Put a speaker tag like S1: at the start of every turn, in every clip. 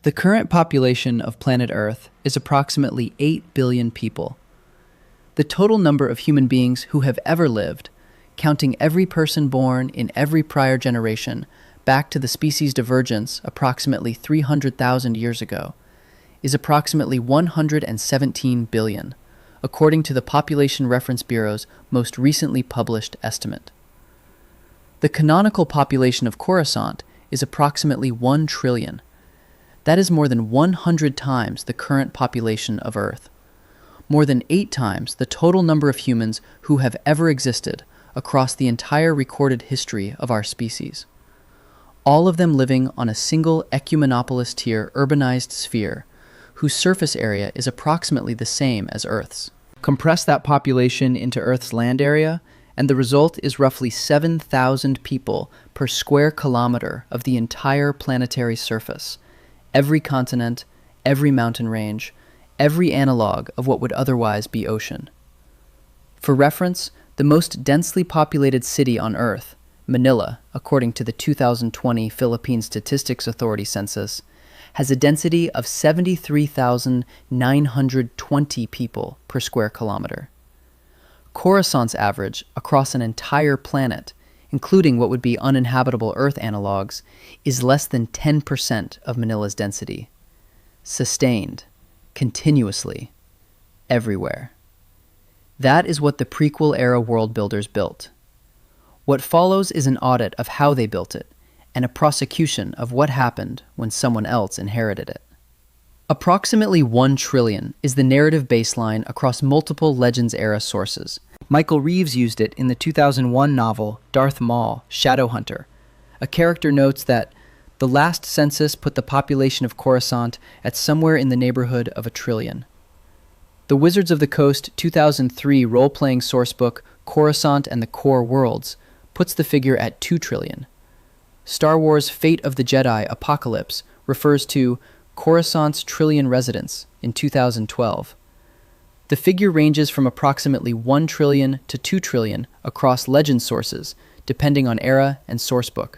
S1: The current population of planet Earth is approximately 8 billion people. The total number of human beings who have ever lived, counting every person born in every prior generation back to the species divergence approximately 300,000 years ago, is approximately 117 billion, according to the Population Reference Bureau's most recently published estimate. The canonical population of Coruscant is approximately 1 trillion. That is more than 100 times the current population of Earth, more than 8 times the total number of humans who have ever existed across the entire recorded history of our species, all of them living on a single ecumenopolis-tier urbanized sphere whose surface area is approximately the same as Earth's. Compress that population into Earth's land area, and the result is roughly 7,000 people per square kilometer of the entire planetary surface, every continent, every mountain range, every analog of what would otherwise be ocean. For reference, the most densely populated city on Earth, Manila, according to the 2020 Philippine Statistics Authority census, has a density of 73,920 people per square kilometer. Coruscant's average across an entire planet, including what would be uninhabitable Earth analogs, is less than 10% of Manila's density. Sustained, continuously, everywhere. That is what the prequel-era world builders built. What follows is an audit of how they built it, and a prosecution of what happened when someone else inherited it. Approximately 1 trillion is the narrative baseline across multiple Legends-era sources. Michael Reeves used it in the 2001 novel Darth Maul, Shadowhunter. A character notes that the last census put the population of Coruscant at somewhere in the neighborhood of 1 trillion. The Wizards of the Coast 2003 role-playing sourcebook Coruscant and the Core Worlds puts the figure at 2 trillion. Star Wars' Fate of the Jedi Apocalypse refers to Coruscant's trillion residents in 2012. The figure ranges from approximately 1 trillion to 2 trillion across legend sources, depending on era and sourcebook.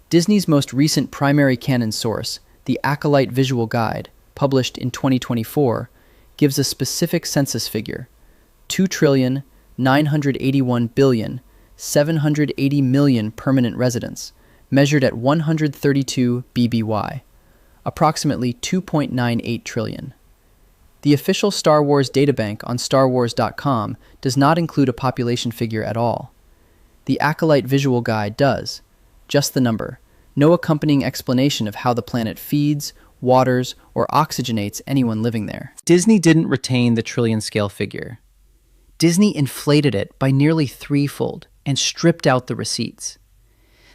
S1: Disney's most recent primary canon source, the Acolyte Visual Guide, published in 2024, gives a specific census figure, 2,981,780,000,000 permanent residents, measured at 132 BBY, approximately 2.98 trillion. The official Star Wars databank on starwars.com does not include a population figure at all. The Acolyte Visual Guide does, just the number, no accompanying explanation of how the planet feeds, waters, or oxygenates anyone living there. Disney didn't retain the trillion-scale figure. Disney inflated it by nearly threefold and stripped out the receipts.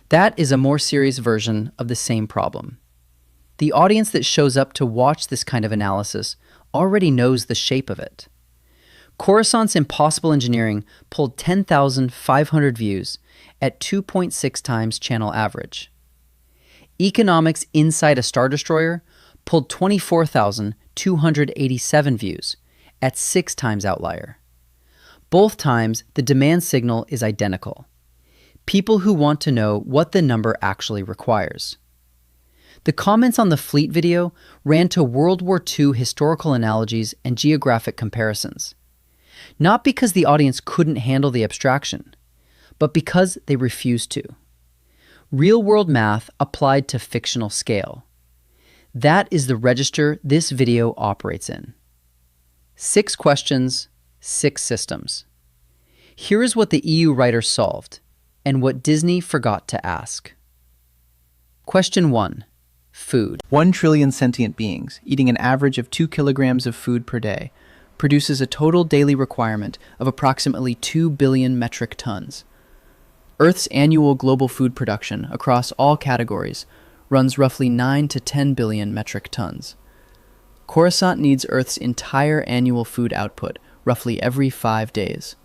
S1: That is a more serious version of the same problem. The audience that shows up to watch this kind of analysis already knows the shape of it. Coruscant's impossible engineering pulled 10,500 views at 2.6 times channel average. Economics Inside a Star Destroyer pulled 24,287 views at 6 times outlier. Both times, the demand signal is identical. People who want to know what the number actually requires. The comments on the Fleet video ran to World War II historical analogies and geographic comparisons. Not because the audience couldn't handle the abstraction, but because they refused to. Real-world math applied to fictional scale. That is the register this video operates in. 6 questions, 6 systems. Here is what the EU writer solved, and what Disney forgot to ask. Question 1. Food. 1 trillion sentient beings, eating an average of 2 kilograms of food per day, produces a total daily requirement of approximately 2 billion metric tons. Earth's annual global food production across all categories runs roughly 9 to 10 billion metric tons. Coruscant needs Earth's entire annual food output roughly every 5 days.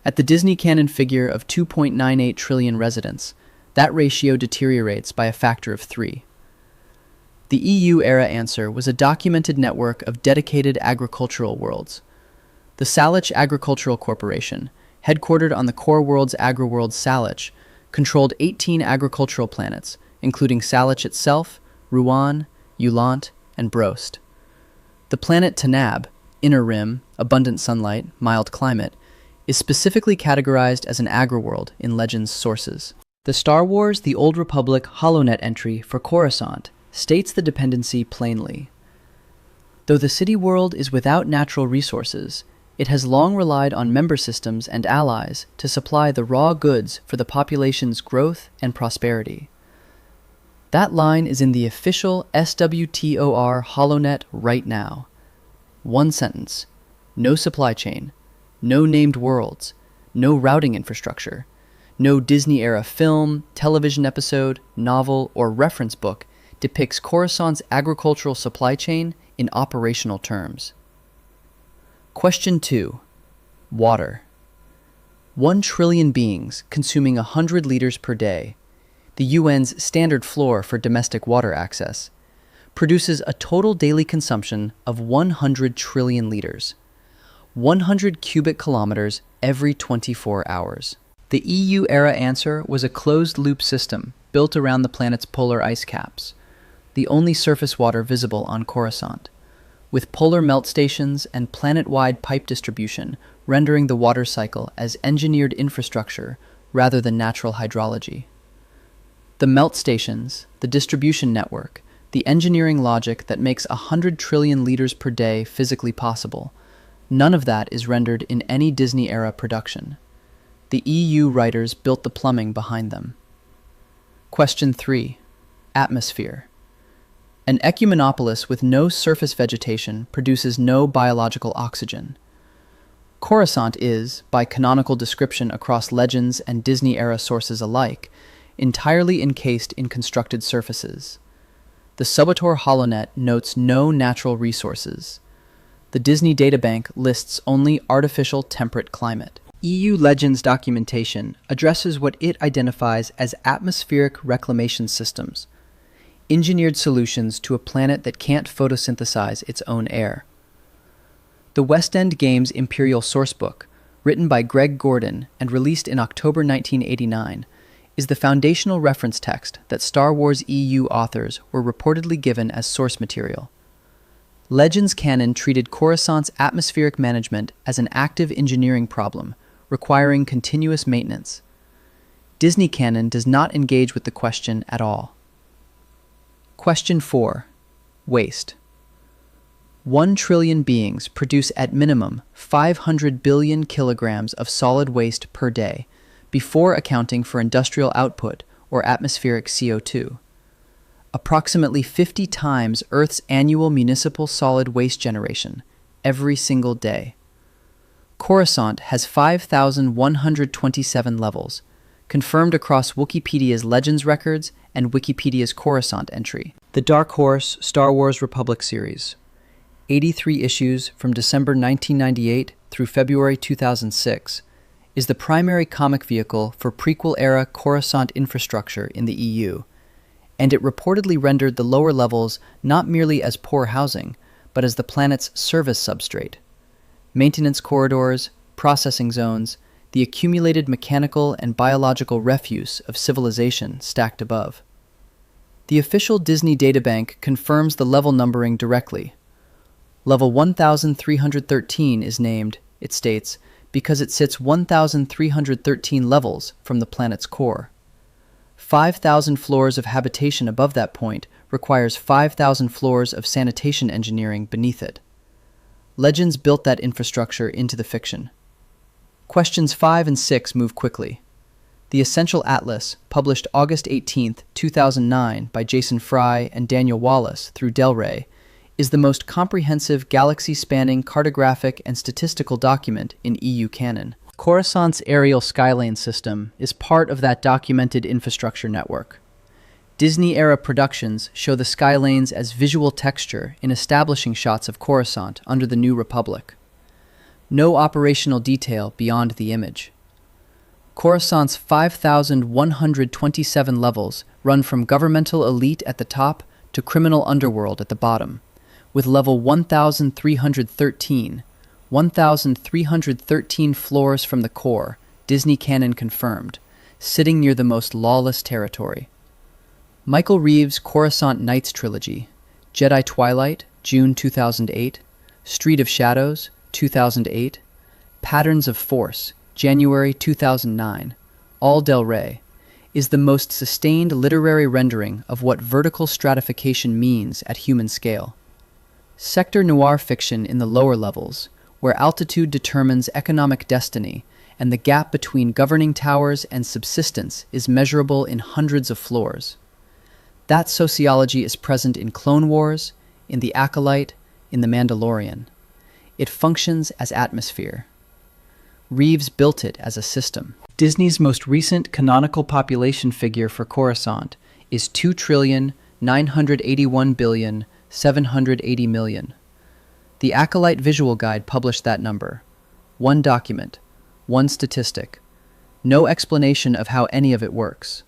S1: At the Disney canon figure of 2.98 trillion residents, that ratio deteriorates by a factor of 3. The EU-era answer was a documented network of dedicated agricultural worlds. The Salich Agricultural Corporation, headquartered on the Core World's AgriWorld Salich, controlled 18 agricultural planets, including Salich itself, Rouen, Ulant, and Brost. The planet Tanab, inner rim, abundant sunlight, mild climate, is specifically categorized as an agriworld in Legends sources. The Star Wars The Old Republic HoloNet entry for Coruscant states the dependency plainly. Though the city world is without natural resources, it has long relied on member systems and allies to supply the raw goods for the population's growth and prosperity. That line is in the official SWTOR HoloNet right now. One sentence. No supply chain. No named worlds. No routing infrastructure. No Disney-era film, television episode, novel, or reference book depicts Coruscant's agricultural supply chain in operational terms. Question 2. Water. 1 trillion beings consuming 100 liters per day, the UN's standard floor for domestic water access, produces a total daily consumption of 100 trillion liters, 100 cubic kilometers every 24 hours. The EU-era answer was a closed-loop system built around the planet's polar ice caps, the only surface water visible on Coruscant, with polar melt stations and planet-wide pipe distribution rendering the water cycle as engineered infrastructure rather than natural hydrology. The melt stations, the distribution network, the engineering logic that makes 100 trillion liters per day physically possible, none of that is rendered in any Disney-era production. The EU writers built the plumbing behind them. Question 3. Atmosphere. An ecumenopolis with no surface vegetation produces no biological oxygen. Coruscant is, by canonical description across Legends and Disney-era sources alike, entirely encased in constructed surfaces. The Subator HoloNet notes no natural resources. The Disney Databank lists only artificial temperate climate. EU Legends documentation addresses what it identifies as atmospheric reclamation systems, engineered solutions to a planet that can't photosynthesize its own air. The West End Games Imperial Sourcebook, written by Greg Gordon and released in October 1989, is the foundational reference text that Star Wars EU authors were reportedly given as source material. Legends canon treated Coruscant's atmospheric management as an active engineering problem, requiring continuous maintenance. Disney canon does not engage with the question at all. Question 4. Waste. 1 trillion beings produce at minimum 500 billion kilograms of solid waste per day, before accounting for industrial output or atmospheric CO2. Approximately 50 times Earth's annual municipal solid waste generation, every single day. Coruscant has 5,127 levels, confirmed across Wikipedia's Legends records and Wikipedia's Coruscant entry. The Dark Horse Star Wars Republic series, 83 issues from December 1998 through February 2006, is the primary comic vehicle for prequel-era Coruscant infrastructure in the EU, and it reportedly rendered the lower levels not merely as poor housing, but as the planet's service substrate. Maintenance corridors, processing zones, the accumulated mechanical and biological refuse of civilization stacked above. The official Disney Databank confirms the level numbering directly. Level 1313 is named, it states, because it sits 1,313 levels from the planet's core. 5,000 floors of habitation above that point requires 5,000 floors of sanitation engineering beneath it. Legends built that infrastructure into the fiction. Questions 5 and 6 move quickly. The Essential Atlas, published August 18, 2009 by Jason Fry and Daniel Wallace through Del Rey, is the most comprehensive galaxy-spanning cartographic and statistical document in EU canon. Coruscant's aerial skylane system is part of that documented infrastructure network. Disney-era productions show the skylanes as visual texture in establishing shots of Coruscant under the New Republic. No operational detail beyond the image. Coruscant's 5,127 levels run from governmental elite at the top to criminal underworld at the bottom, with level 1,313 floors from the core, Disney canon confirmed, sitting near the most lawless territory. Michael Reeves' Coruscant Nights trilogy, Jedi Twilight, June 2008, Street of Shadows, 2008, Patterns of Force, January 2009, All Del Rey, is the most sustained literary rendering of what vertical stratification means at human scale. Sector noir fiction in the lower levels, where altitude determines economic destiny and the gap between governing towers and subsistence is measurable in hundreds of floors. That sociology is present in Clone Wars, in The Acolyte, in The Mandalorian. It functions as atmosphere. Reeves built it as a system. Disney's most recent canonical population figure for Coruscant is 2,981,780,000,000. The Acolyte Visual Guide published that number. One document, one statistic. No explanation of how any of it works.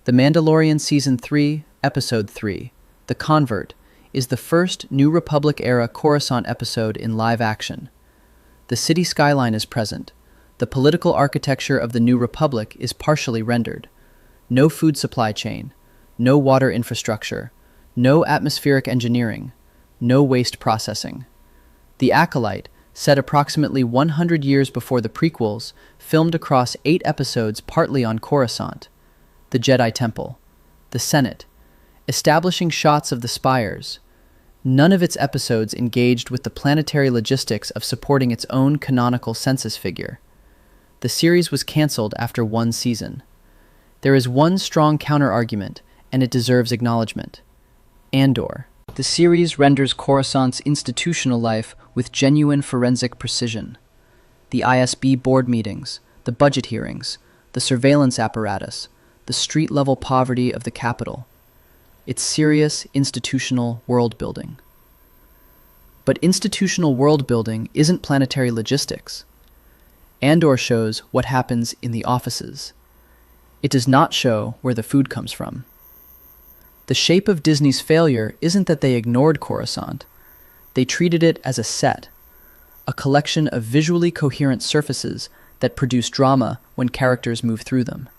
S1: The Mandalorian Season 3, Episode 3, The Convert, is the first New Republic-era Coruscant episode in live action. The city skyline is present. The political architecture of the New Republic is partially rendered. No food supply chain, no water infrastructure, no atmospheric engineering, no waste processing. The Acolyte, set approximately 100 years before the prequels, filmed across 8 episodes partly on Coruscant, the Jedi Temple, the Senate, establishing shots of the spires. None of its episodes engaged with the planetary logistics of supporting its own canonical census figure. The series was cancelled after 1 season. There is one strong counter-argument, and it deserves acknowledgement. Andor. The series renders Coruscant's institutional life with genuine forensic precision. The ISB board meetings, the budget hearings, the surveillance apparatus, the street-level poverty of the capital. It's serious institutional world-building. But institutional world-building isn't planetary logistics. Andor shows what happens in the offices. It does not show where the food comes from. The shape of Disney's failure isn't that they ignored Coruscant. They treated it as a set, a collection of visually coherent surfaces that produce drama when characters move through them.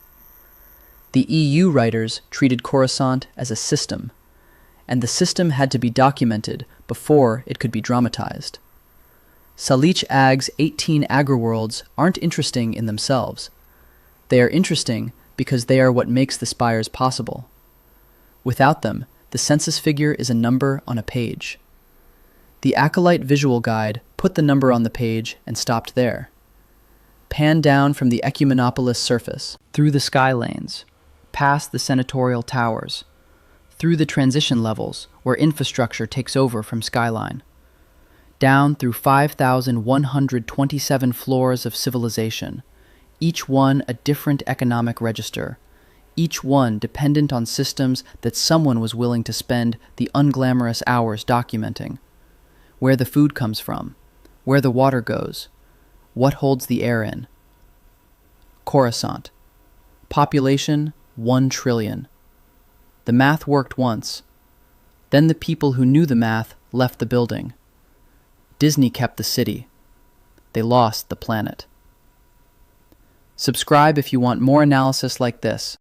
S1: The EU writers treated Coruscant as a system, and the system had to be documented before it could be dramatized. Saliq Ag's 18 agri-worlds aren't interesting in themselves. They are interesting because they are what makes the spires possible. Without them, the census figure is a number on a page. The Acolyte Visual Guide put the number on the page and stopped there. Pan down from the ecumenopolis surface, through the sky lanes, past the senatorial towers, through the transition levels where infrastructure takes over from skyline, down through 5,127 floors of civilization, each one a different economic register, each one dependent on systems that someone was willing to spend the unglamorous hours documenting. Where the food comes from, where the water goes, what holds the air in. Coruscant. Population, 1 trillion. The math worked once. Then the people who knew the math left the building. Disney kept the city. They lost the planet. Subscribe if you want more analysis like this.